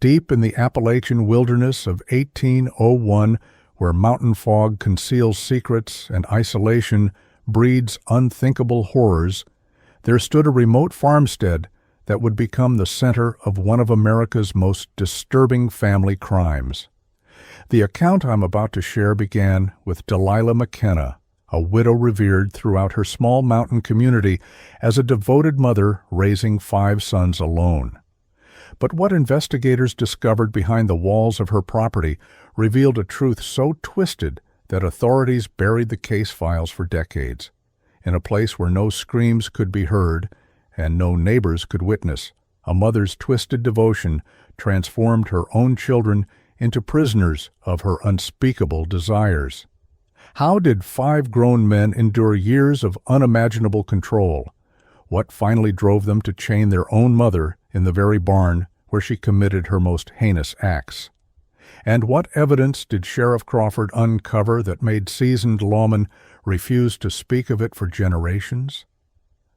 Deep in the Appalachian wilderness of 1801, where mountain fog conceals secrets and isolation breeds unthinkable horrors, there stood a remote farmstead that would become the center of one of America's most disturbing family crimes. The account I'm about to share began with Delilah McKenna, a widow revered throughout her small mountain community as a devoted mother raising 5 sons alone. But what investigators discovered behind the walls of her property revealed a truth so twisted that authorities buried the case files for decades. In a place where no screams could be heard and no neighbors could witness, a mother's twisted devotion transformed her own children into prisoners of her unspeakable desires. How did 5 grown men endure years of unimaginable control? What finally drove them to chain their own mother in the very barn where she committed her most heinous acts? And what evidence did Sheriff Crawford uncover that made seasoned lawmen refuse to speak of it for generations?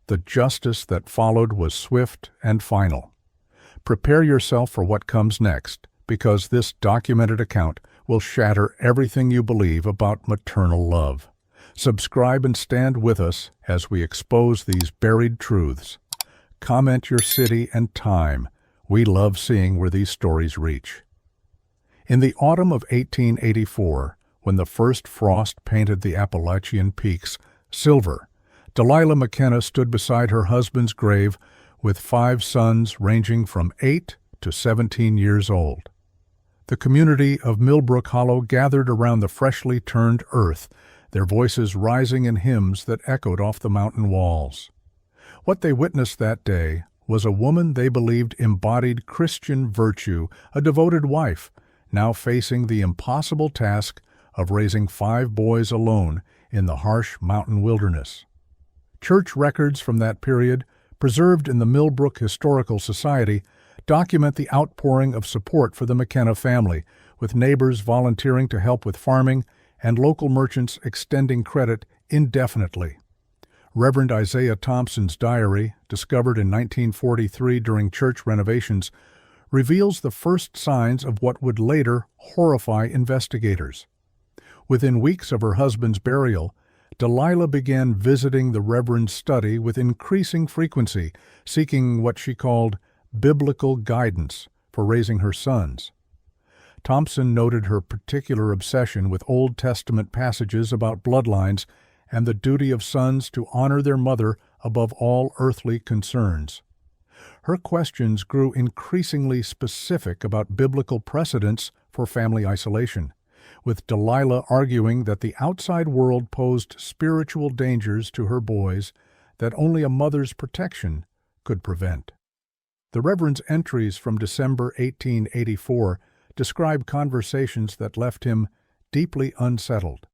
The justice that followed was swift and final. Prepare yourself for what comes next, because this documented account will shatter everything you believe about maternal love. Subscribe and stand with us as we expose these buried truths. Comment your city and time. We love seeing where these stories reach. In the autumn of 1884, when the first frost painted the Appalachian peaks silver, Delilah McKenna stood beside her husband's grave with 5 sons ranging from 8 to 17 years old. The community of Millbrook Hollow gathered around the freshly turned earth, their voices rising in hymns that echoed off the mountain walls. What they witnessed that day was a woman they believed embodied Christian virtue, a devoted wife, now facing the impossible task of raising 5 boys alone in the harsh mountain wilderness. Church records from that period, preserved in the Millbrook Historical Society, document the outpouring of support for the McKenna family, with neighbors volunteering to help with farming and local merchants extending credit indefinitely. Reverend Isaiah Thompson's diary, discovered in 1943 during church renovations, reveals the first signs of what would later horrify investigators. Within weeks of her husband's burial, Delilah began visiting the Reverend's study with increasing frequency, seeking what she called biblical guidance for raising her sons. Thompson noted her particular obsession with Old Testament passages about bloodlines and the duty of sons to honor their mother above all earthly concerns. Her questions grew increasingly specific about biblical precedents for family isolation, with Delilah arguing that the outside world posed spiritual dangers to her boys that only a mother's protection could prevent. The Reverend's entries from December 1884 describe conversations that left him deeply unsettled.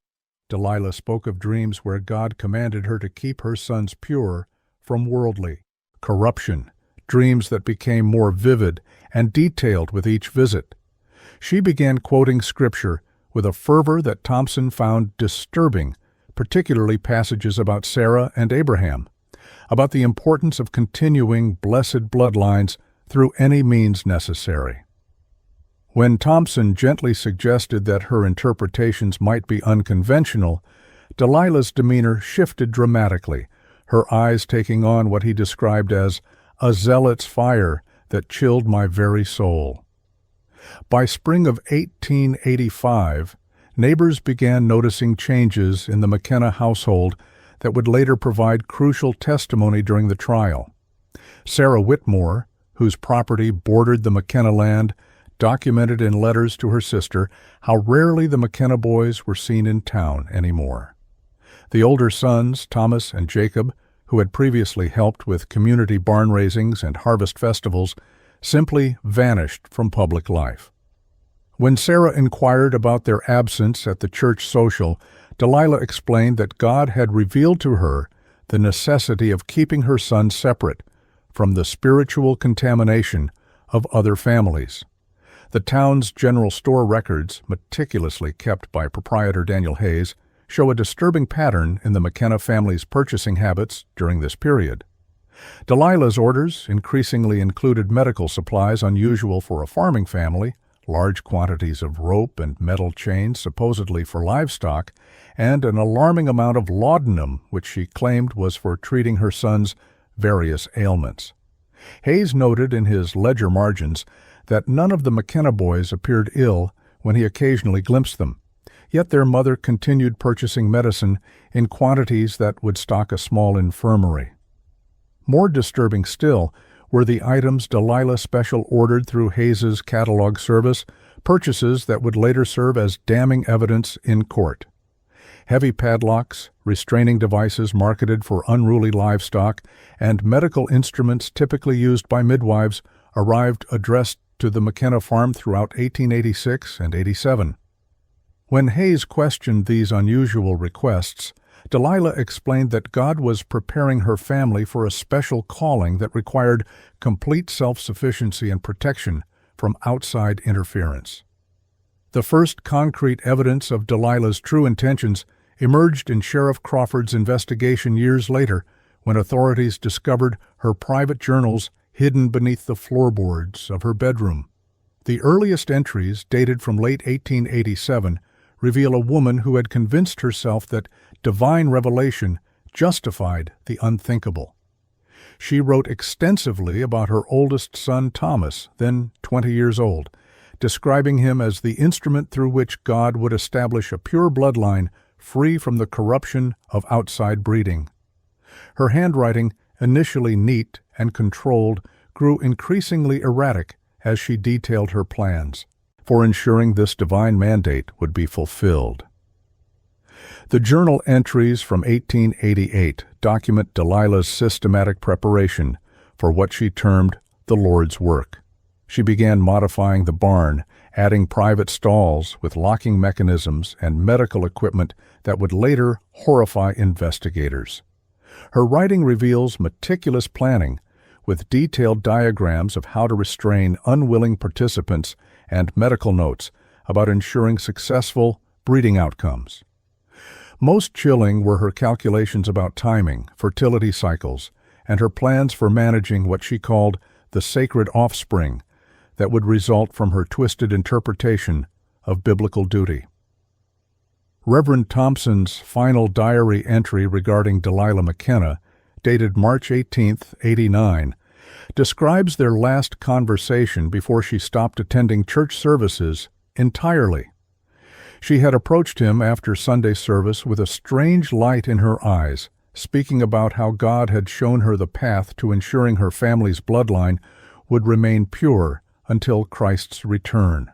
Delilah spoke of dreams where God commanded her to keep her sons pure from worldly corruption, dreams that became more vivid and detailed with each visit. She began quoting Scripture with a fervor that Thompson found disturbing, particularly passages about Sarah and Abraham, about the importance of continuing blessed bloodlines through any means necessary. When Thompson gently suggested that her interpretations might be unconventional, Delilah's demeanor shifted dramatically, her eyes taking on what he described as a zealot's fire that chilled my very soul. By spring of 1885, neighbors began noticing changes in the McKenna household that would later provide crucial testimony during the trial. Sarah Whitmore, whose property bordered the McKenna land, documented in letters to her sister how rarely the McKenna boys were seen in town anymore. The older sons, Thomas and Jacob, who had previously helped with community barn raisings and harvest festivals, simply vanished from public life. When Sarah inquired about their absence at the church social, Delilah explained that God had revealed to her the necessity of keeping her sons separate from the spiritual contamination of other families. The town's general store records, meticulously kept by proprietor Daniel Hayes, show a disturbing pattern in the McKenna family's purchasing habits during this period. Delilah's orders increasingly included medical supplies unusual for a farming family, large quantities of rope and metal chains supposedly for livestock, and an alarming amount of laudanum, which she claimed was for treating her son's various ailments. Hayes noted in his ledger margins that none of the McKenna boys appeared ill when he occasionally glimpsed them, yet their mother continued purchasing medicine in quantities that would stock a small infirmary. More disturbing still were the items Delilah special ordered through Hayes's catalog service, purchases that would later serve as damning evidence in court. Heavy padlocks, restraining devices marketed for unruly livestock, and medical instruments typically used by midwives arrived addressed to the McKenna farm throughout 1886 and 87. When Hayes questioned these unusual requests, Delilah explained that God was preparing her family for a special calling that required complete self-sufficiency and protection from outside interference. The first concrete evidence of Delilah's true intentions emerged in Sheriff Crawford's investigation years later when authorities discovered her private journals hidden beneath the floorboards of her bedroom. The earliest entries, dated from late 1887, reveal a woman who had convinced herself that divine revelation justified the unthinkable. She wrote extensively about her oldest son Thomas, then 20 years old, describing him as the instrument through which God would establish a pure bloodline free from the corruption of outside breeding. Her handwriting, initially neat and controlled, grew increasingly erratic as she detailed her plans for ensuring this divine mandate would be fulfilled. The journal entries from 1888 document Delilah's systematic preparation for what she termed the Lord's work. She began modifying the barn, adding private stalls with locking mechanisms and medical equipment that would later horrify investigators. Her writing reveals meticulous planning, with detailed diagrams of how to restrain unwilling participants and medical notes about ensuring successful breeding outcomes. Most chilling were her calculations about timing, fertility cycles, and her plans for managing what she called the sacred offspring that would result from her twisted interpretation of biblical duty. Reverend Thompson's final diary entry regarding Delilah McKenna, dated March 18, 89, describes their last conversation before she stopped attending church services entirely. She had approached him after Sunday service with a strange light in her eyes, speaking about how God had shown her the path to ensuring her family's bloodline would remain pure until Christ's return.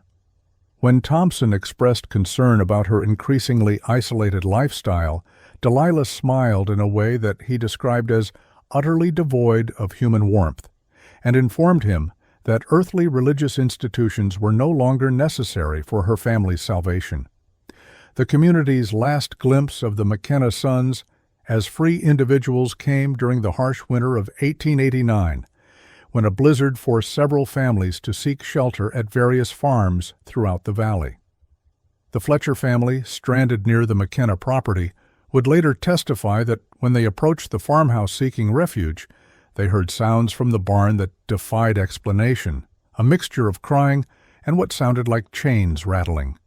When Thompson expressed concern about her increasingly isolated lifestyle, Delilah smiled in a way that he described as utterly devoid of human warmth, and informed him that earthly religious institutions were no longer necessary for her family's salvation. The community's last glimpse of the McKenna sons as free individuals came during the harsh winter of 1889, when a blizzard forced several families to seek shelter at various farms throughout the valley. The Fletcher family, stranded near the McKenna property, would later testify that when they approached the farmhouse seeking refuge, they heard sounds from the barn that defied explanation, a mixture of crying and what sounded like chains rattling.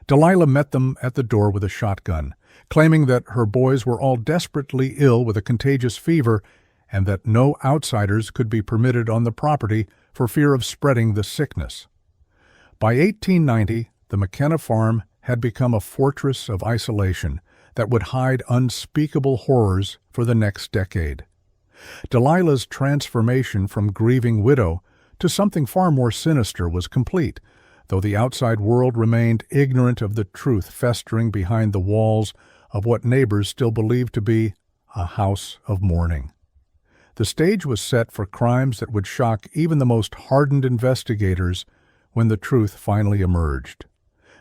Delilah met them at the door with a shotgun, claiming that her boys were all desperately ill with a contagious fever and that no outsiders could be permitted on the property for fear of spreading the sickness. By 1890, the McKenna farm had become a fortress of isolation that would hide unspeakable horrors for the next decade. Delilah's transformation from grieving widow to something far more sinister was complete, though the outside world remained ignorant of the truth festering behind the walls of what neighbors still believed to be a house of mourning. The stage was set for crimes that would shock even the most hardened investigators when the truth finally emerged.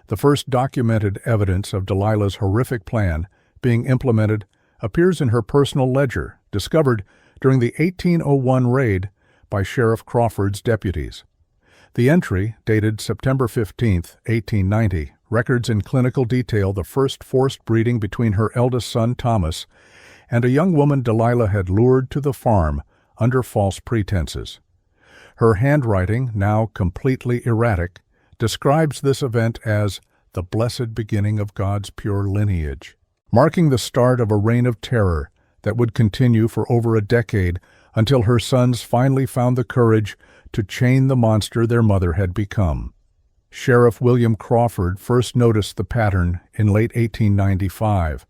The first documented evidence of Delilah's horrific plan being implemented appears in her personal ledger, discovered during the 1801 raid by Sheriff Crawford's deputies. The entry, dated September 15, 1890, records in clinical detail the first forced breeding between her eldest son, Thomas, and a young woman Delilah had lured to the farm under false pretenses. Her handwriting, now completely erratic, describes this event as the blessed beginning of God's pure lineage, marking the start of a reign of terror that would continue for over a decade until her sons finally found the courage to chain the monster their mother had become. Sheriff William Crawford first noticed the pattern in late 1895,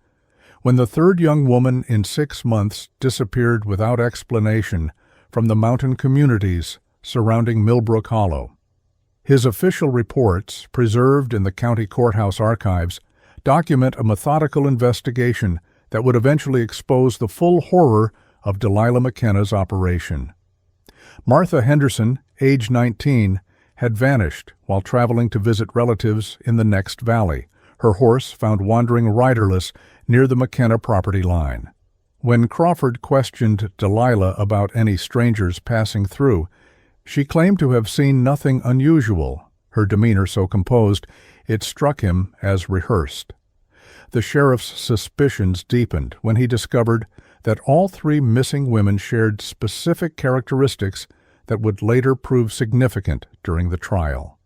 when the third young woman in 6 months disappeared without explanation from the mountain communities surrounding Millbrook Hollow. His official reports, preserved in the county courthouse archives, document a methodical investigation that would eventually expose the full horror of Delilah McKenna's operation. Martha Henderson, age 19, had vanished while traveling to visit relatives in the next valley, her horse found wandering riderless near the McKenna property line. When Crawford questioned Delilah about any strangers passing through, she claimed to have seen nothing unusual, her demeanor so composed it struck him as rehearsed. The sheriff's suspicions deepened when he discovered that all 3 missing women shared specific characteristics that would later prove significant during the trial.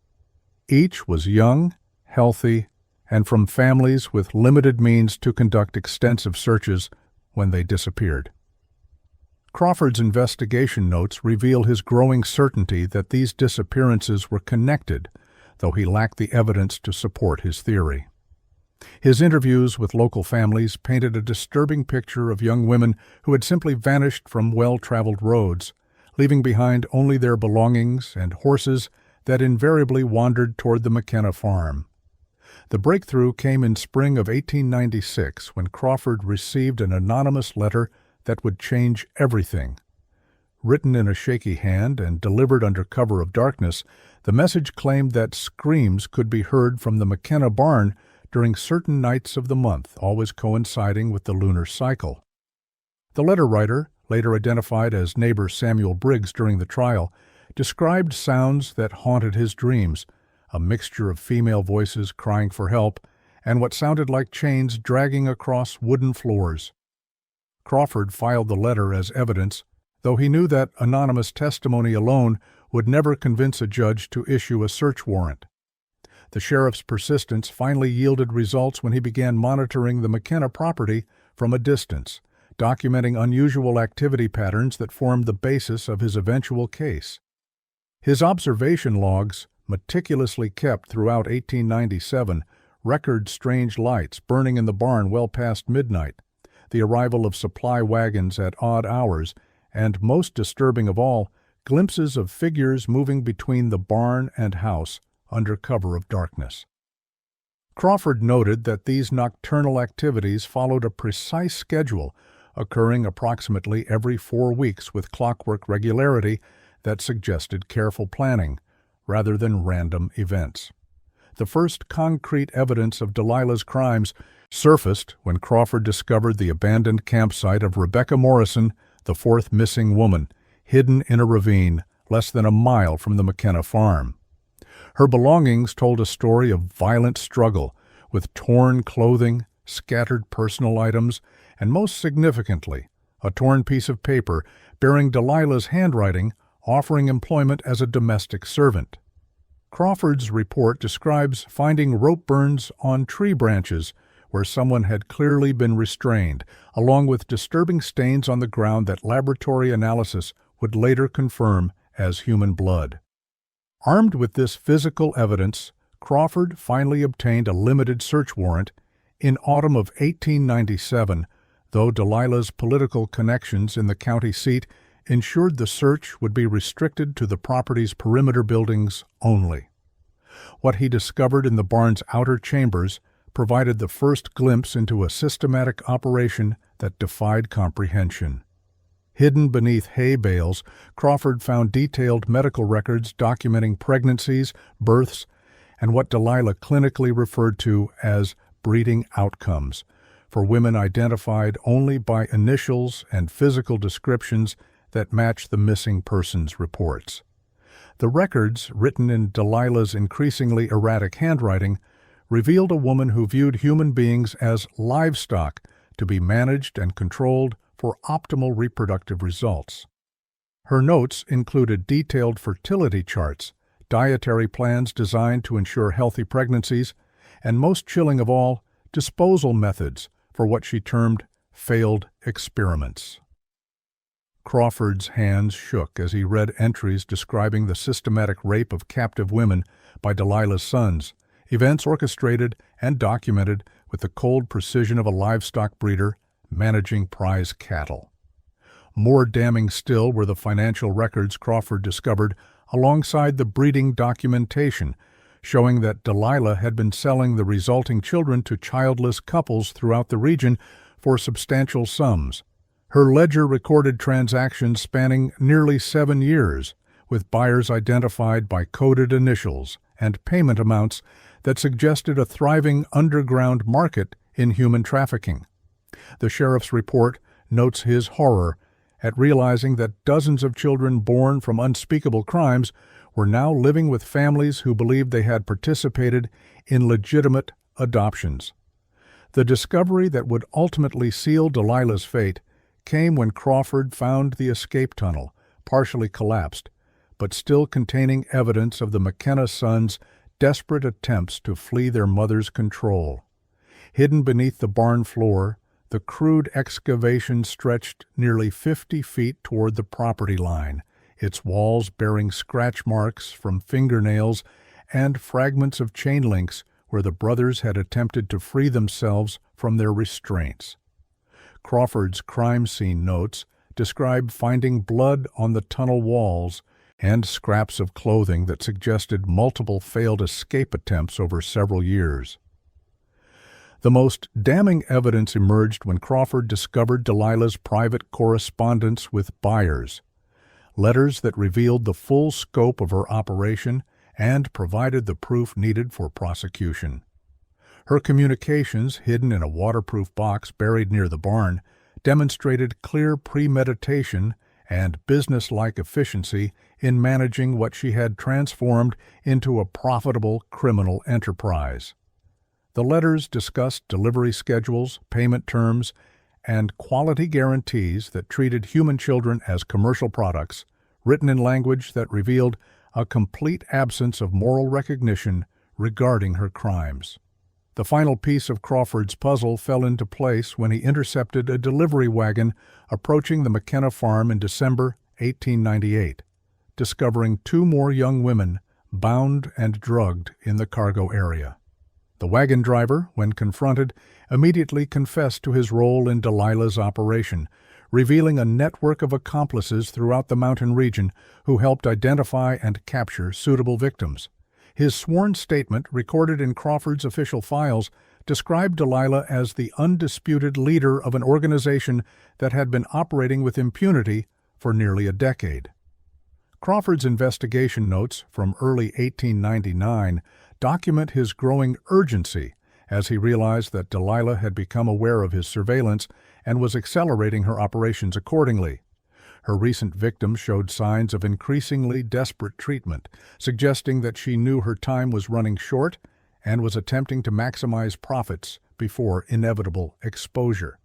Each was young, healthy, and from families with limited means to conduct extensive searches when they disappeared. Crawford's investigation notes reveal his growing certainty that these disappearances were connected, though he lacked the evidence to support his theory. His interviews with local families painted a disturbing picture of young women who had simply vanished from well-traveled roads, leaving behind only their belongings and horses that invariably wandered toward the McKenna farm. The breakthrough came in spring of 1896 when Crawford received an anonymous letter that would change everything. Written in a shaky hand and delivered under cover of darkness, the message claimed that screams could be heard from the McKenna barn during certain nights of the month, always coinciding with the lunar cycle. The letter writer, later identified as neighbor Samuel Briggs during the trial, described sounds that haunted his dreams, a mixture of female voices crying for help and what sounded like chains dragging across wooden floors. Crawford filed the letter as evidence, though he knew that anonymous testimony alone would never convince a judge to issue a search warrant. The sheriff's persistence finally yielded results when he began monitoring the McKenna property from a distance, documenting unusual activity patterns that formed the basis of his eventual case. His observation logs, meticulously kept throughout 1897, record strange lights burning in the barn well past midnight, the arrival of supply wagons at odd hours, and, most disturbing of all, glimpses of figures moving between the barn and house under cover of darkness. Crawford noted that these nocturnal activities followed a precise schedule, occurring approximately every 4 weeks with clockwork regularity that suggested careful planning, rather than random events. The first concrete evidence of Delilah's crimes surfaced when Crawford discovered the abandoned campsite of Rebecca Morrison, the 4th missing woman, hidden in a ravine less than a mile from the McKenna farm. Her belongings told a story of violent struggle, with torn clothing, scattered personal items, and most significantly, a torn piece of paper bearing Delilah's handwriting offering employment as a domestic servant. Crawford's report describes finding rope burns on tree branches where someone had clearly been restrained, along with disturbing stains on the ground that laboratory analysis would later confirm as human blood. Armed with this physical evidence, Crawford finally obtained a limited search warrant in autumn of 1897, though Delilah's political connections in the county seat ensured the search would be restricted to the property's perimeter buildings only. What he discovered in the barn's outer chambers provided the first glimpse into a systematic operation that defied comprehension. Hidden beneath hay bales, Crawford found detailed medical records documenting pregnancies, births, and what Delilah clinically referred to as breeding outcomes, for women identified only by initials and physical descriptions that match the missing persons reports. The records, written in Delilah's increasingly erratic handwriting, revealed a woman who viewed human beings as livestock to be managed and controlled for optimal reproductive results. Her notes included detailed fertility charts, dietary plans designed to ensure healthy pregnancies, and most chilling of all, disposal methods for what she termed failed experiments. Crawford's hands shook as he read entries describing the systematic rape of captive women by Delilah's sons, events orchestrated and documented with the cold precision of a livestock breeder managing prize cattle. More damning still were the financial records Crawford discovered alongside the breeding documentation, showing that Delilah had been selling the resulting children to childless couples throughout the region for substantial sums. Her ledger recorded transactions spanning nearly 7 years, with buyers identified by coded initials and payment amounts that suggested a thriving underground market in human trafficking. The sheriff's report notes his horror at realizing that dozens of children born from unspeakable crimes were now living with families who believed they had participated in legitimate adoptions. The discovery that would ultimately seal Delilah's fate came when Crawford found the escape tunnel, partially collapsed, but still containing evidence of the McKenna sons' desperate attempts to flee their mother's control. Hidden beneath the barn floor, the crude excavation stretched nearly 50 feet toward the property line, its walls bearing scratch marks from fingernails and fragments of chain links where the brothers had attempted to free themselves from their restraints. Crawford's crime scene notes describe finding blood on the tunnel walls and scraps of clothing that suggested multiple failed escape attempts over several years. The most damning evidence emerged when Crawford discovered Delilah's private correspondence with buyers, letters that revealed the full scope of her operation and provided the proof needed for prosecution. Her communications, hidden in a waterproof box buried near the barn, demonstrated clear premeditation and business-like efficiency in managing what she had transformed into a profitable criminal enterprise. The letters discussed delivery schedules, payment terms, and quality guarantees that treated human children as commercial products, written in language that revealed a complete absence of moral recognition regarding her crimes. The final piece of Crawford's puzzle fell into place when he intercepted a delivery wagon approaching the McKenna farm in December 1898, discovering 2 more young women bound and drugged in the cargo area. The wagon driver, when confronted, immediately confessed to his role in Delilah's operation, revealing a network of accomplices throughout the mountain region who helped identify and capture suitable victims. His sworn statement, recorded in Crawford's official files, described Delilah as the undisputed leader of an organization that had been operating with impunity for nearly a decade. Crawford's investigation notes from early 1899 document his growing urgency as he realized that Delilah had become aware of his surveillance and was accelerating her operations accordingly. Her recent victims showed signs of increasingly desperate treatment, suggesting that she knew her time was running short and was attempting to maximize profits before inevitable exposure.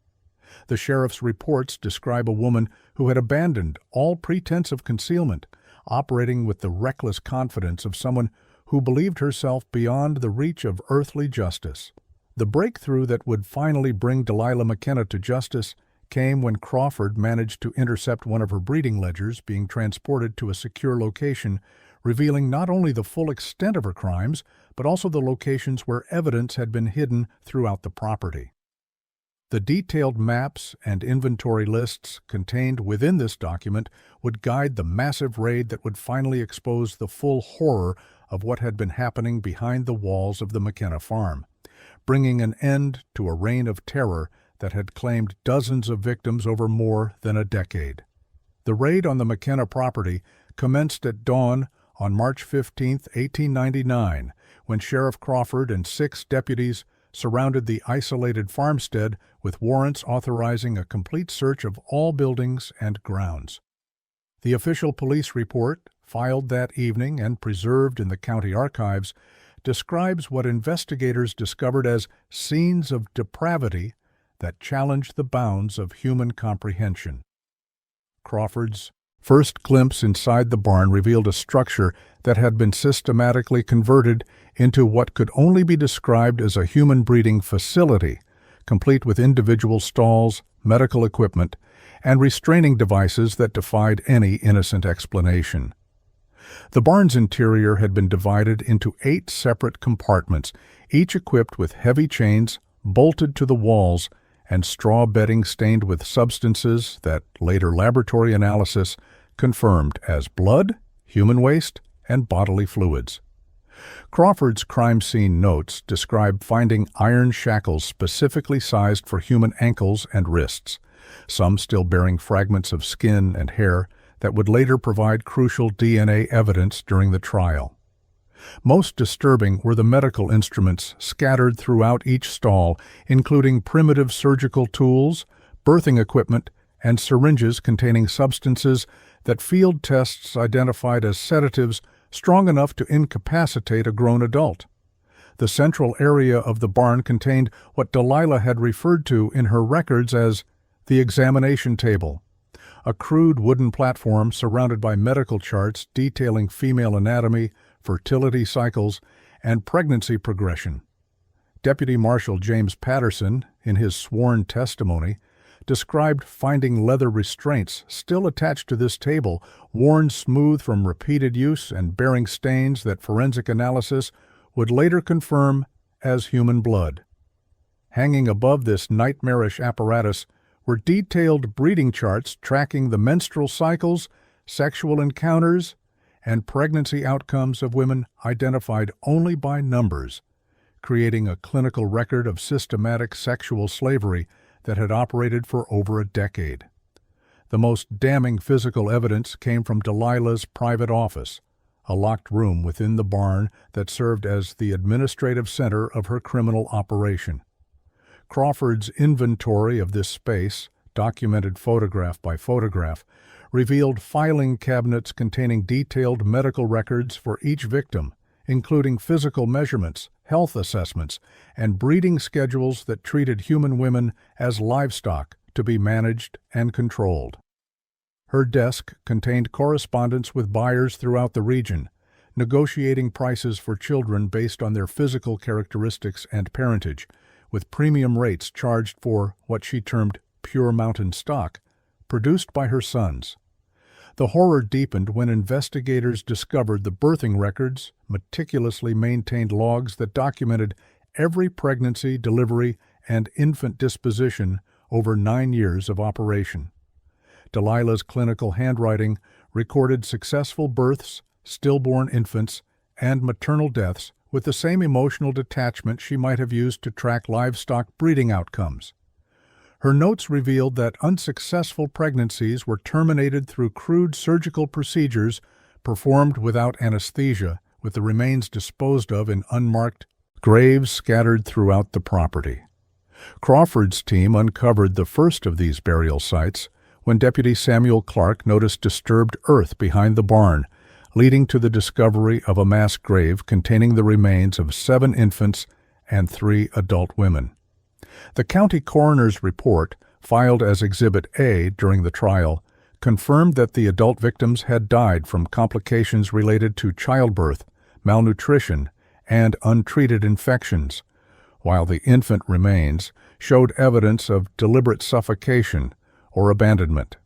The sheriff's reports describe a woman who had abandoned all pretense of concealment, operating with the reckless confidence of someone who believed herself beyond the reach of earthly justice. The breakthrough that would finally bring Delilah McKenna to justice came when Crawford managed to intercept one of her breeding ledgers being transported to a secure location, revealing not only the full extent of her crimes, but also the locations where evidence had been hidden throughout the property. The detailed maps and inventory lists contained within this document would guide the massive raid that would finally expose the full horror of what had been happening behind the walls of the McKenna farm, bringing an end to a reign of terror that had claimed dozens of victims over more than a decade. The raid on the McKenna property commenced at dawn on March 15, 1899, when Sheriff Crawford and 6 deputies surrounded the isolated farmstead with warrants authorizing a complete search of all buildings and grounds. The official police report, filed that evening and preserved in the county archives, describes what investigators discovered as scenes of depravity that challenged the bounds of human comprehension. Crawford's first glimpse inside the barn revealed a structure that had been systematically converted into what could only be described as a human breeding facility, complete with individual stalls, medical equipment, and restraining devices that defied any innocent explanation. The barn's interior had been divided into 8 separate compartments, each equipped with heavy chains bolted to the walls and straw bedding stained with substances that later laboratory analysis confirmed as blood, human waste, and bodily fluids. Crawford's crime scene notes describe finding iron shackles specifically sized for human ankles and wrists, some still bearing fragments of skin and hair that would later provide crucial DNA evidence during the trial. Most disturbing were the medical instruments scattered throughout each stall, including primitive surgical tools, birthing equipment, and syringes containing substances that field tests identified as sedatives strong enough to incapacitate a grown adult. The central area of the barn contained what Delilah had referred to in her records as the examination table, a crude wooden platform surrounded by medical charts detailing female anatomy, fertility cycles, and pregnancy progression. Deputy Marshal James Patterson, in his sworn testimony, described finding leather restraints still attached to this table, worn smooth from repeated use and bearing stains that forensic analysis would later confirm as human blood. Hanging above this nightmarish apparatus were detailed breeding charts tracking the menstrual cycles, sexual encounters, and pregnancy outcomes of women identified only by numbers, creating a clinical record of systematic sexual slavery that had operated for over a decade. The most damning physical evidence came from Delilah's private office, a locked room within the barn that served as the administrative center of her criminal operation. Crawford's inventory of this space, documented photograph by photograph, revealed filing cabinets containing detailed medical records for each victim, including physical measurements, health assessments, and breeding schedules that treated human women as livestock to be managed and controlled. Her desk contained correspondence with buyers throughout the region, negotiating prices for children based on their physical characteristics and parentage, with premium rates charged for what she termed pure mountain stock, produced by her sons. The horror deepened when investigators discovered the birthing records, meticulously maintained logs that documented every pregnancy, delivery, and infant disposition over 9 years of operation. Delilah's clinical handwriting recorded successful births, stillborn infants, and maternal deaths with the same emotional detachment she might have used to track livestock breeding outcomes. Her notes revealed that unsuccessful pregnancies were terminated through crude surgical procedures performed without anesthesia, with the remains disposed of in unmarked graves scattered throughout the property. Crawford's team uncovered the first of these burial sites when Deputy Samuel Clark noticed disturbed earth behind the barn, leading to the discovery of a mass grave containing the remains of 7 infants and 3 adult women. The county coroner's report, filed as Exhibit A during the trial, confirmed that the adult victims had died from complications related to childbirth, malnutrition, and untreated infections, while the infant remains showed evidence of deliberate suffocation or abandonment.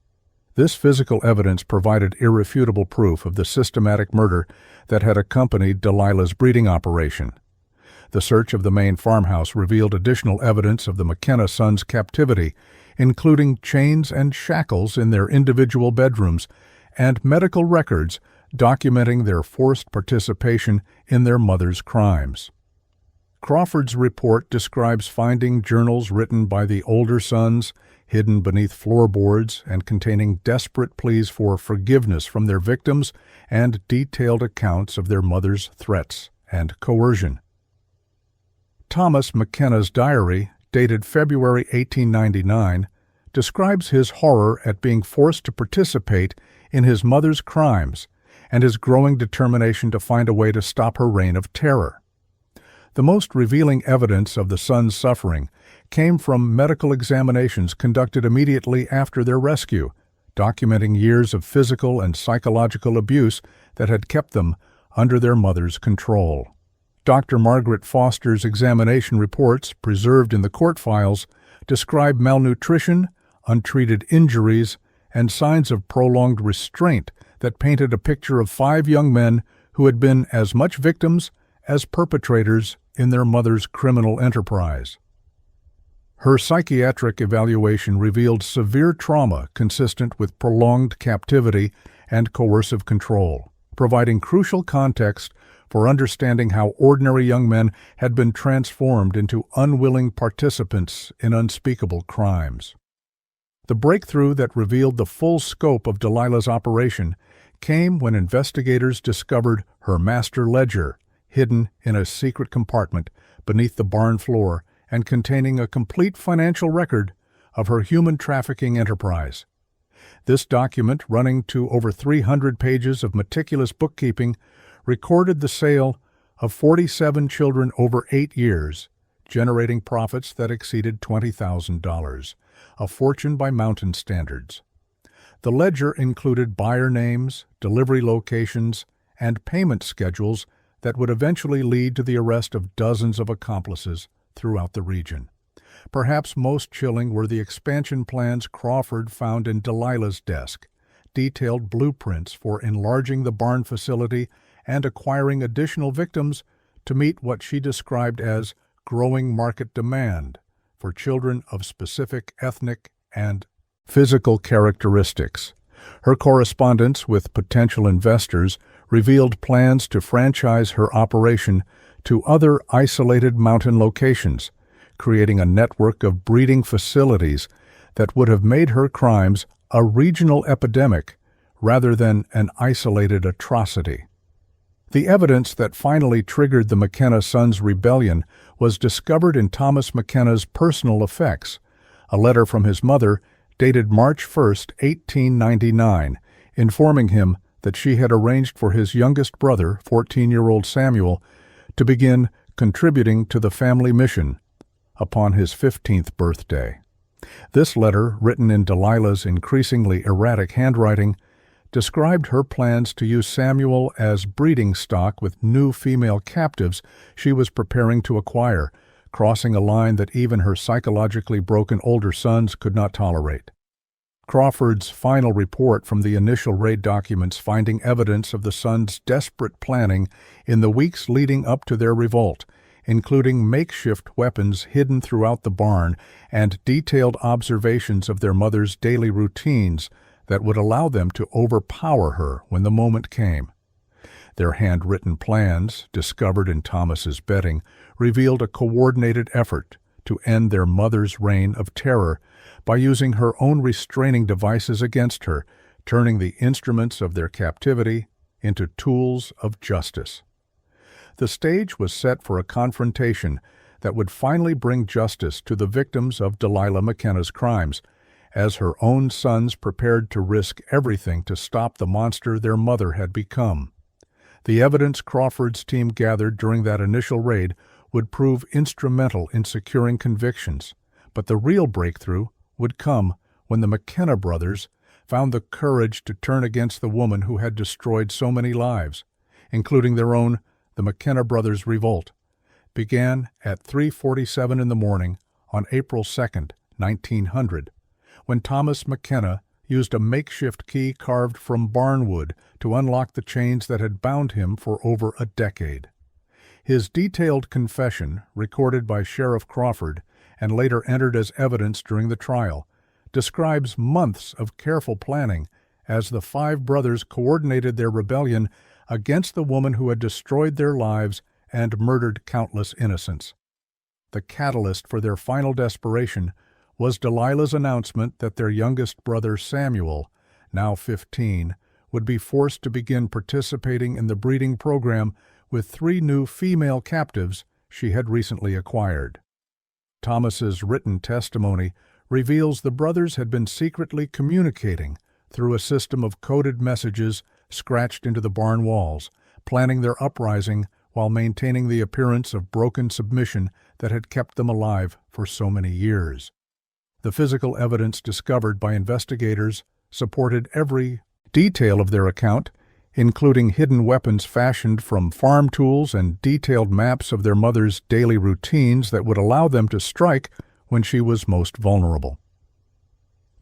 This physical evidence provided irrefutable proof of the systematic murder that had accompanied Delilah's breeding operation. The search of the main farmhouse revealed additional evidence of the McKenna sons' captivity, including chains and shackles in their individual bedrooms, and medical records documenting their forced participation in their mother's crimes. Crawford's report describes finding journals written by the older sons, hidden beneath floorboards and containing desperate pleas for forgiveness from their victims and detailed accounts of their mother's threats and coercion. Thomas McKenna's diary, dated February 1899, describes his horror at being forced to participate in his mother's crimes and his growing determination to find a way to stop her reign of terror. The most revealing evidence of the son's suffering came from medical examinations conducted immediately after their rescue, documenting years of physical and psychological abuse that had kept them under their mother's control. Dr. Margaret Foster's examination reports, preserved in the court files, describe malnutrition, untreated injuries, and signs of prolonged restraint that painted a picture of 5 young men who had been as much victims as perpetrators in their mother's criminal enterprise. Her psychiatric evaluation revealed severe trauma consistent with prolonged captivity and coercive control, providing crucial context for understanding how ordinary young men had been transformed into unwilling participants in unspeakable crimes. The breakthrough that revealed the full scope of Delilah's operation came when investigators discovered her master ledger, hidden in a secret compartment beneath the barn floor and containing a complete financial record of her human trafficking enterprise. This document, running to over 300 pages of meticulous bookkeeping, recorded the sale of 47 children over 8 years, generating profits that exceeded $20,000, a fortune by mountain standards. The ledger included buyer names, delivery locations, and payment schedules that would eventually lead to the arrest of dozens of accomplices throughout the region. Perhaps most chilling were the expansion plans Crawford found in Delilah's desk, detailed blueprints for enlarging the barn facility and acquiring additional victims to meet what she described as growing market demand for children of specific ethnic and physical characteristics. Her correspondence with potential investors revealed plans to franchise her operation to other isolated mountain locations, creating a network of breeding facilities that would have made her crimes a regional epidemic rather than an isolated atrocity. The evidence that finally triggered the McKenna sons' rebellion was discovered in Thomas McKenna's personal effects, a letter from his mother dated March 1, 1899, informing him that she had arranged for his youngest brother, 14-year-old Samuel, to begin contributing to the family mission upon his 15th birthday. This letter, written in Delilah's increasingly erratic handwriting, described her plans to use Samuel as breeding stock with new female captives she was preparing to acquire, crossing a line that even her psychologically broken older sons could not tolerate. Crawford's final report from the initial raid documents finding evidence of the sons' desperate planning in the weeks leading up to their revolt, including makeshift weapons hidden throughout the barn and detailed observations of their mother's daily routines that would allow them to overpower her when the moment came. Their handwritten plans, discovered in Thomas's bedding, revealed a coordinated effort to end their mother's reign of terror by using her own restraining devices against her, turning the instruments of their captivity into tools of justice. The stage was set for a confrontation that would finally bring justice to the victims of Delilah McKenna's crimes, as her own sons prepared to risk everything to stop the monster their mother had become. The evidence Crawford's team gathered during that initial raid would prove instrumental in securing convictions, but the real breakthrough would come when the McKenna brothers found the courage to turn against the woman who had destroyed so many lives, including their own. The McKenna brothers' revolt began at 3:47 in the morning on April 2, 1900, when Thomas McKenna used a makeshift key carved from barnwood to unlock the chains that had bound him for over a decade. His detailed confession, recorded by Sheriff Crawford and later entered as evidence during the trial, describes months of careful planning as the 5 brothers coordinated their rebellion against the woman who had destroyed their lives and murdered countless innocents. The catalyst for their final desperation was Delilah's announcement that their youngest brother Samuel, now 15, would be forced to begin participating in the breeding program with 3 new female captives she had recently acquired. Thomas's written testimony reveals the brothers had been secretly communicating through a system of coded messages scratched into the barn walls, planning their uprising while maintaining the appearance of broken submission that had kept them alive for so many years. The physical evidence discovered by investigators supported every detail of their account, including hidden weapons fashioned from farm tools and detailed maps of their mother's daily routines that would allow them to strike when she was most vulnerable.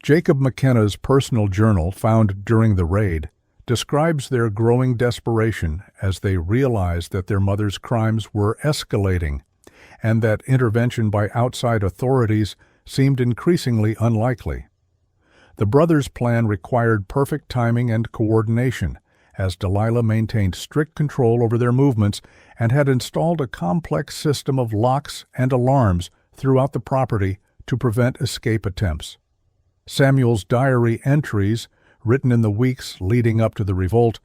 Jacob McKenna's personal journal, found during the raid, describes their growing desperation as they realized that their mother's crimes were escalating and that intervention by outside authorities seemed increasingly unlikely. The brothers' plan required perfect timing and coordination, as Delilah maintained strict control over their movements and had installed a complex system of locks and alarms throughout the property to prevent escape attempts. Samuel's diary entries, written in the weeks leading up to the revolt,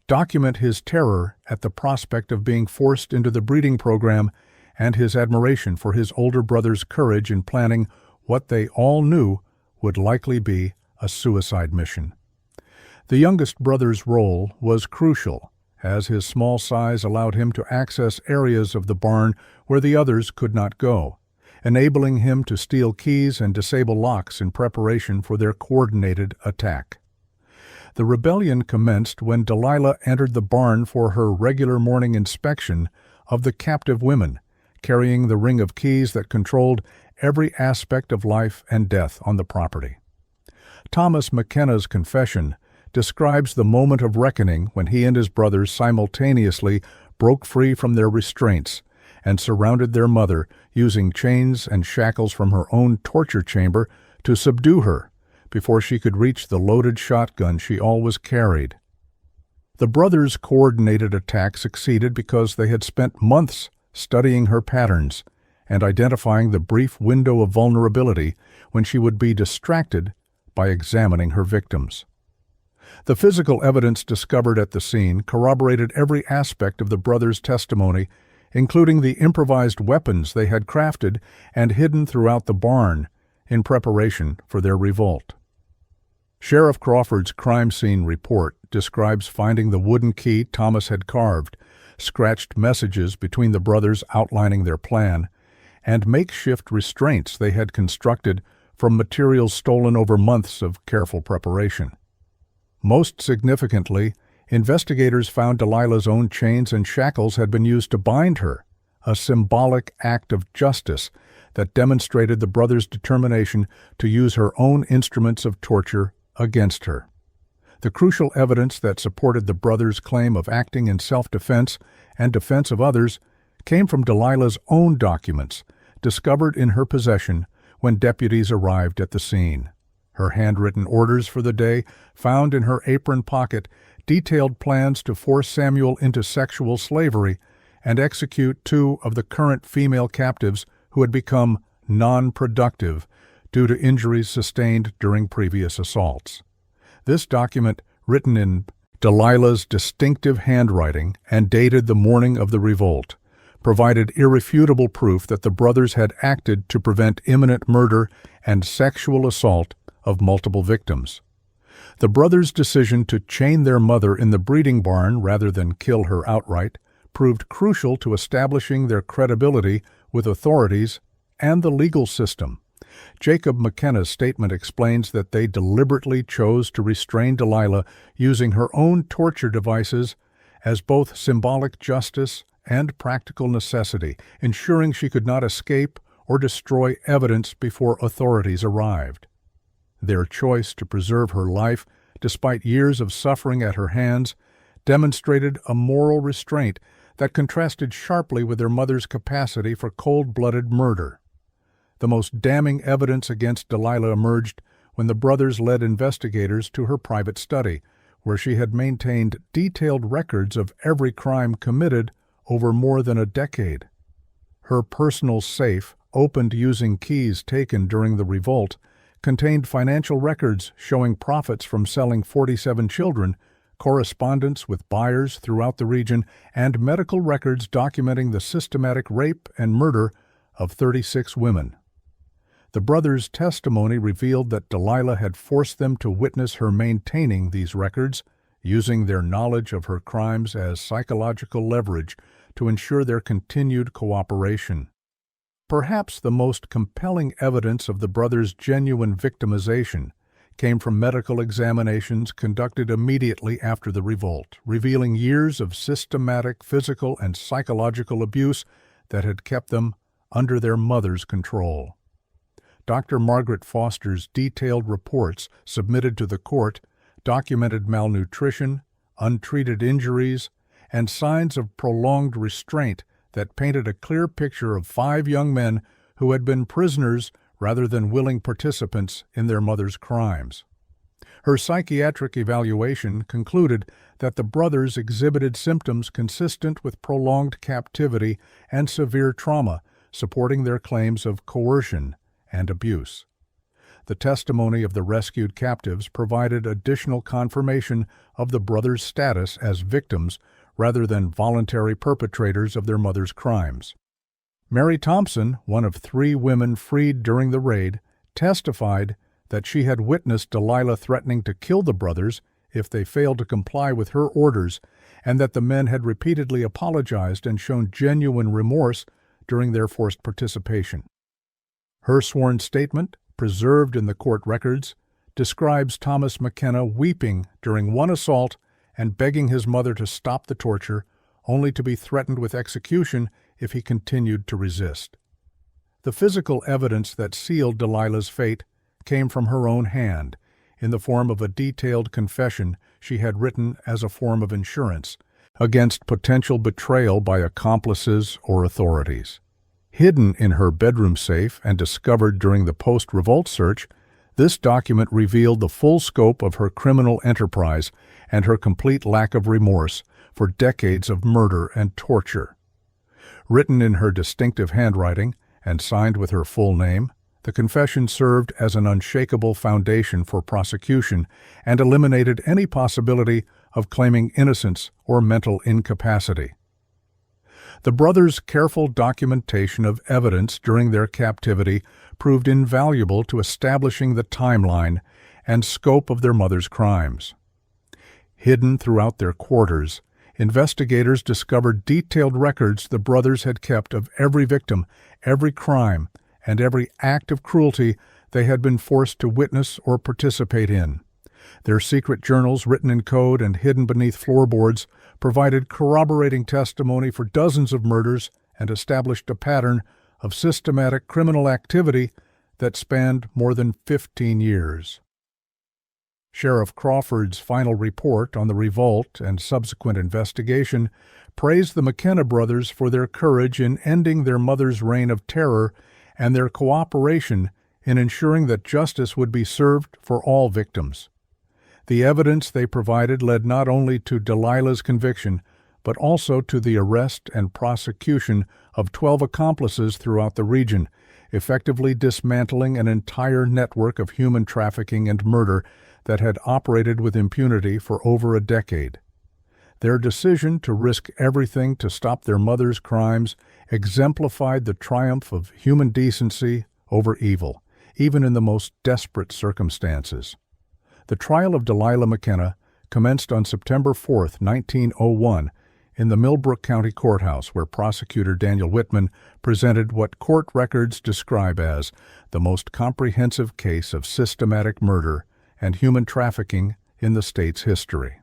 document his terror at the prospect of being forced into the breeding program and his admiration for his older brother's courage in planning what they all knew would likely be a suicide mission. The youngest brother's role was crucial, as his small size allowed him to access areas of the barn where the others could not go, enabling him to steal keys and disable locks in preparation for their coordinated attack. The rebellion commenced when Delilah entered the barn for her regular morning inspection of the captive women, carrying the ring of keys that controlled every aspect of life and death on the property. Thomas McKenna's confession describes the moment of reckoning when he and his brothers simultaneously broke free from their restraints and surrounded their mother, using chains and shackles from her own torture chamber to subdue her before she could reach the loaded shotgun she always carried. The brothers' coordinated attack succeeded because they had spent months studying her patterns and identifying the brief window of vulnerability when she would be distracted by examining her victims. The physical evidence discovered at the scene corroborated every aspect of the brothers' testimony, including the improvised weapons they had crafted and hidden throughout the barn in preparation for their revolt. Sheriff Crawford's crime scene report describes finding the wooden key Thomas had carved, scratched messages between the brothers outlining their plan, and makeshift restraints they had constructed from materials stolen over months of careful preparation. Most significantly, investigators found Delilah's own chains and shackles had been used to bind her, a symbolic act of justice that demonstrated the brothers' determination to use her own instruments of torture against her. The crucial evidence that supported the brothers' claim of acting in self-defense and defense of others came from Delilah's own documents, discovered in her possession when deputies arrived at the scene. Her handwritten orders for the day, found in her apron pocket, detailed plans to force Samuel into sexual slavery and execute 2 of the current female captives who had become non-productive due to injuries sustained during previous assaults. This document, written in Delilah's distinctive handwriting and dated the morning of the revolt, provided irrefutable proof that the brothers had acted to prevent imminent murder and sexual assault of multiple victims. The brothers' decision to chain their mother in the breeding barn rather than kill her outright proved crucial to establishing their credibility with authorities and the legal system. Jacob McKenna's statement explains that they deliberately chose to restrain Delilah using her own torture devices as both symbolic justice and practical necessity, ensuring she could not escape or destroy evidence before authorities arrived. Their choice to preserve her life, despite years of suffering at her hands, demonstrated a moral restraint that contrasted sharply with their mother's capacity for cold-blooded murder. The most damning evidence against Delilah emerged when the brothers led investigators to her private study, where she had maintained detailed records of every crime committed over more than a decade. Her personal safe, opened using keys taken during the revolt, contained financial records showing profits from selling 47 children, correspondence with buyers throughout the region, and medical records documenting the systematic rape and murder of 36 women. The brothers' testimony revealed that Delilah had forced them to witness her maintaining these records, using their knowledge of her crimes as psychological leverage to ensure their continued cooperation. Perhaps the most compelling evidence of the brothers' genuine victimization came from medical examinations conducted immediately after the revolt, revealing years of systematic physical and psychological abuse that had kept them under their mother's control. Dr. Margaret Foster's detailed reports submitted to the court documented malnutrition, untreated injuries, and signs of prolonged restraint that painted a clear picture of 5 young men who had been prisoners rather than willing participants in their mother's crimes. Her psychiatric evaluation concluded that the brothers exhibited symptoms consistent with prolonged captivity and severe trauma, supporting their claims of coercion and abuse. The testimony of the rescued captives provided additional confirmation of the brothers' status as victims rather than voluntary perpetrators of their mother's crimes. Mary Thompson, one of 3 women freed during the raid, testified that she had witnessed Delilah threatening to kill the brothers if they failed to comply with her orders, and that the men had repeatedly apologized and shown genuine remorse during their forced participation. Her sworn statement, preserved in the court records, describes Thomas McKenna weeping during one assault and begging his mother to stop the torture, only to be threatened with execution if he continued to resist. The physical evidence that sealed Delilah's fate came from her own hand, in the form of a detailed confession she had written as a form of insurance against potential betrayal by accomplices or authorities. Hidden in her bedroom safe and discovered during the post-revolt search, this document revealed the full scope of her criminal enterprise and her complete lack of remorse for decades of murder and torture. Written in her distinctive handwriting and signed with her full name, the confession served as an unshakable foundation for prosecution and eliminated any possibility of claiming innocence or mental incapacity. The brothers' careful documentation of evidence during their captivity proved invaluable to establishing the timeline and scope of their mother's crimes. Hidden throughout their quarters, investigators discovered detailed records the brothers had kept of every victim, every crime, and every act of cruelty they had been forced to witness or participate in. Their secret journals, written in code and hidden beneath floorboards, provided corroborating testimony for dozens of murders and established a pattern of systematic criminal activity that spanned more than 15 years. Sheriff Crawford's final report on the revolt and subsequent investigation praised the McKenna brothers for their courage in ending their mother's reign of terror and their cooperation in ensuring that justice would be served for all victims. The evidence they provided led not only to Delilah's conviction, but also to the arrest and prosecution of 12 accomplices throughout the region, effectively dismantling an entire network of human trafficking and murder that had operated with impunity for over a decade. Their decision to risk everything to stop their mother's crimes exemplified the triumph of human decency over evil, even in the most desperate circumstances. The trial of Delilah McKenna commenced on September 4, 1901, in the Millbrook County Courthouse, where prosecutor Daniel Whitman presented what court records describe as the most comprehensive case of systematic murder and human trafficking in the state's history.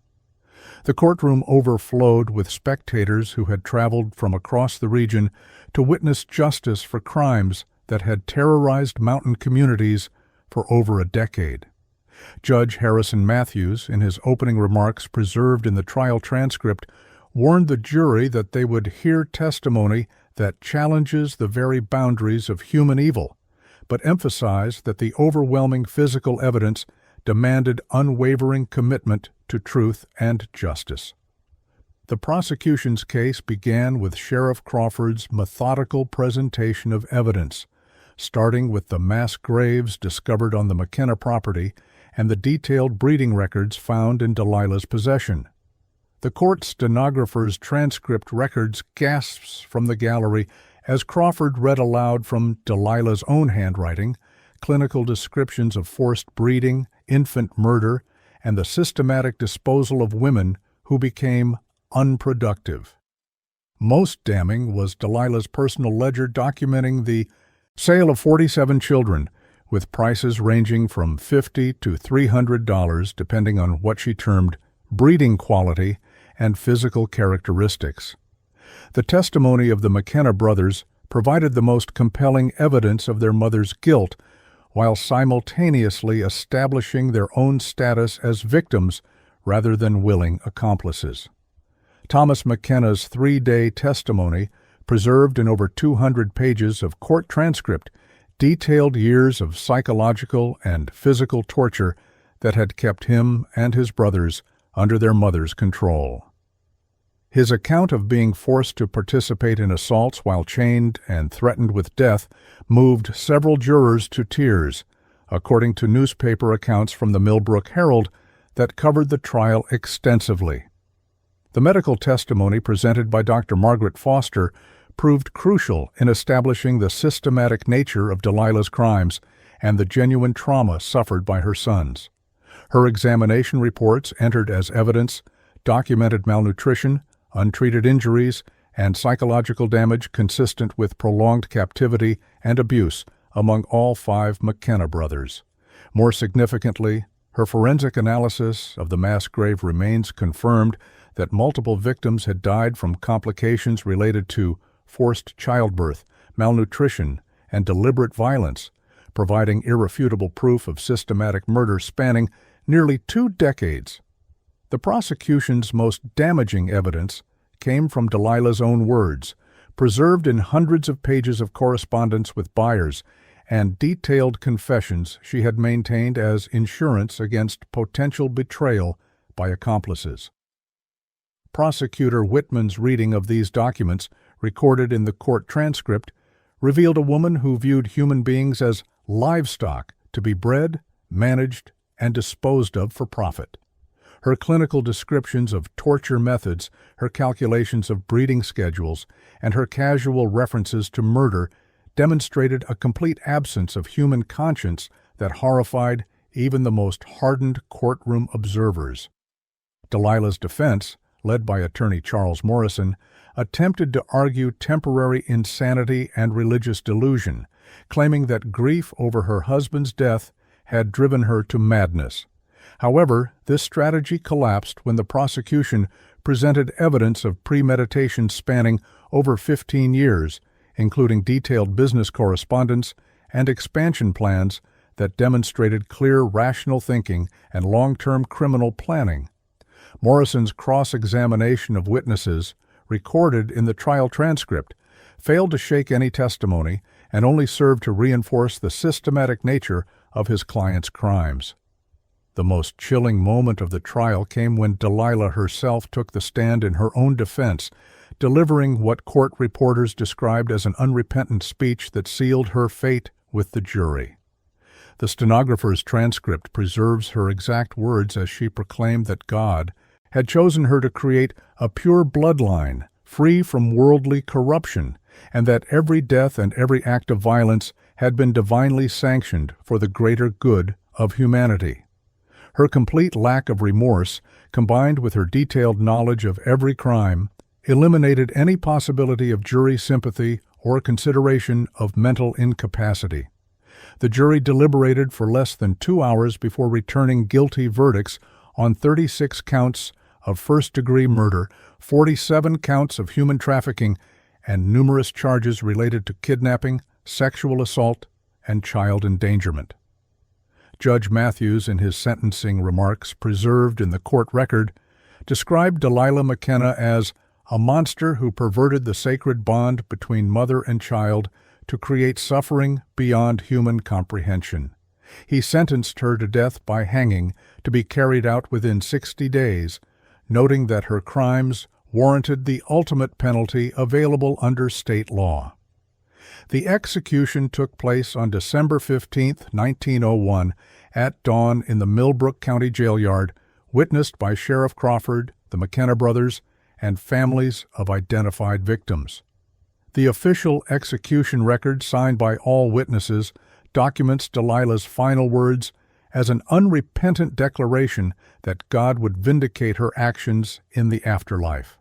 The courtroom overflowed with spectators who had traveled from across the region to witness justice for crimes that had terrorized mountain communities for over a decade. Judge Harrison Matthews, in his opening remarks preserved in the trial transcript, warned the jury that they would hear testimony that challenges the very boundaries of human evil, but emphasized that the overwhelming physical evidence demanded unwavering commitment to truth and justice. The prosecution's case began with Sheriff Crawford's methodical presentation of evidence, starting with the mass graves discovered on the McKenna property and the detailed breeding records found in Delilah's possession. The court stenographer's transcript records gasps from the gallery as Crawford read aloud from Delilah's own handwriting clinical descriptions of forced breeding, infant murder, and the systematic disposal of women who became unproductive. Most damning was Delilah's personal ledger documenting the sale of 47 children, with prices ranging from $50 to $300 depending on what she termed breeding quality and physical characteristics. The testimony of the McKenna brothers provided the most compelling evidence of their mother's guilt, while simultaneously establishing their own status as victims rather than willing accomplices. Thomas McKenna's 3-day testimony, preserved in over 200 pages of court transcript, detailed years of psychological and physical torture that had kept him and his brothers under their mother's control. His account of being forced to participate in assaults while chained and threatened with death moved several jurors to tears, according to newspaper accounts from the Millbrook Herald that covered the trial extensively. The medical testimony presented by Dr. Margaret Foster proved crucial in establishing the systematic nature of Delilah's crimes and the genuine trauma suffered by her sons. Her examination reports entered as evidence documented malnutrition, untreated injuries, and psychological damage consistent with prolonged captivity and abuse among all 5 McKenna brothers. More significantly, her forensic analysis of the mass grave remains confirmed that multiple victims had died from complications related to forced childbirth, malnutrition, and deliberate violence, providing irrefutable proof of systematic murder spanning nearly 2 decades. The prosecution's most damaging evidence came from Delilah's own words, preserved in hundreds of pages of correspondence with buyers and detailed confessions she had maintained as insurance against potential betrayal by accomplices. Prosecutor Whitman's reading of these documents, recorded in the court transcript, revealed a woman who viewed human beings as livestock to be bred, managed, and disposed of for profit. Her clinical descriptions of torture methods, her calculations of breeding schedules, and her casual references to murder demonstrated a complete absence of human conscience that horrified even the most hardened courtroom observers. Delilah's defense, led by attorney Charles Morrison, attempted to argue temporary insanity and religious delusion, claiming that grief over her husband's death had driven her to madness. However, this strategy collapsed when the prosecution presented evidence of premeditation spanning over 15 years, including detailed business correspondence and expansion plans that demonstrated clear rational thinking and long-term criminal planning. Morrison's cross-examination of witnesses, recorded in the trial transcript, failed to shake any testimony and only served to reinforce the systematic nature of his client's crimes. The most chilling moment of the trial came when Delilah herself took the stand in her own defense, delivering what court reporters described as an unrepentant speech that sealed her fate with the jury. The stenographer's transcript preserves her exact words as she proclaimed that God had chosen her to create a pure bloodline, free from worldly corruption, and that every death and every act of violence had been divinely sanctioned for the greater good of humanity. Her complete lack of remorse, combined with her detailed knowledge of every crime, eliminated any possibility of jury sympathy or consideration of mental incapacity. The jury deliberated for less than 2 hours before returning guilty verdicts on 36 counts of first-degree murder, 47 counts of human trafficking, and numerous charges related to kidnapping, sexual assault, and child endangerment. Judge Matthews, in his sentencing remarks preserved in the court record, described Delilah McKenna as a monster who perverted the sacred bond between mother and child to create suffering beyond human comprehension. He sentenced her to death by hanging to be carried out within 60 days, noting that her crimes warranted the ultimate penalty available under state law. The execution took place on December 15, 1901, at dawn in the Millbrook County Jail Yard, witnessed by Sheriff Crawford, the McKenna brothers, and families of identified victims. The official execution record, signed by all witnesses, documents Delilah's final words as an unrepentant declaration that God would vindicate her actions in the afterlife.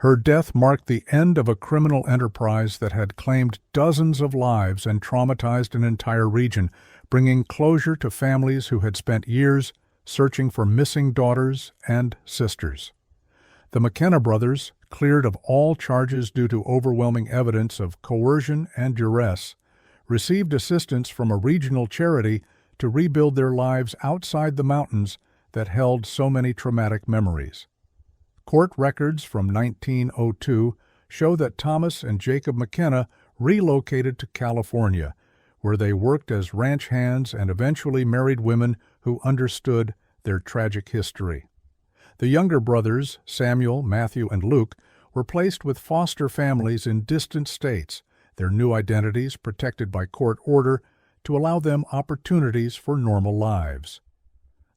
Her death marked the end of a criminal enterprise that had claimed dozens of lives and traumatized an entire region, bringing closure to families who had spent years searching for missing daughters and sisters. The McKenna brothers, cleared of all charges due to overwhelming evidence of coercion and duress, received assistance from a regional charity to rebuild their lives outside the mountains that held so many traumatic memories. Court records from 1902 show that Thomas and Jacob McKenna relocated to California, where they worked as ranch hands and eventually married women who understood their tragic history. The younger brothers, Samuel, Matthew, and Luke, were placed with foster families in distant states, their new identities protected by court order to allow them opportunities for normal lives.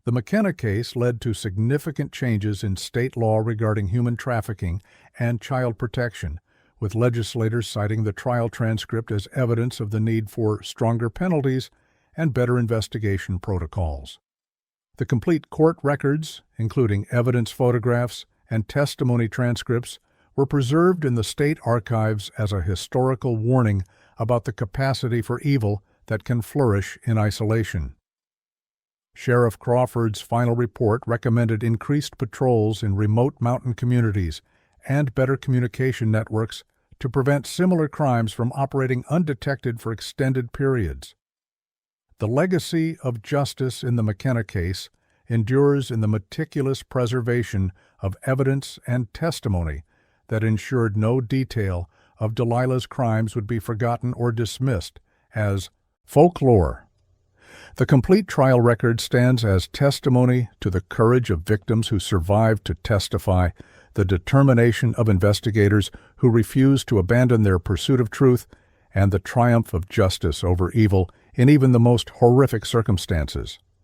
The McKenna case led to significant changes in state law regarding human trafficking and child protection, with legislators citing the trial transcript as evidence of the need for stronger penalties and better investigation protocols. The complete court records, including evidence photographs and testimony transcripts, were preserved in the state archives as a historical warning about the capacity for evil that can flourish in isolation. Sheriff Crawford's final report recommended increased patrols in remote mountain communities and better communication networks to prevent similar crimes from operating undetected for extended periods. The legacy of justice in the McKenna case endures in the meticulous preservation of evidence and testimony that ensured no detail of Delilah's crimes would be forgotten or dismissed as folklore. The complete trial record stands as testimony to the courage of victims who survived to testify, the determination of investigators who refused to abandon their pursuit of truth, and the triumph of justice over evil in even the most horrific circumstances.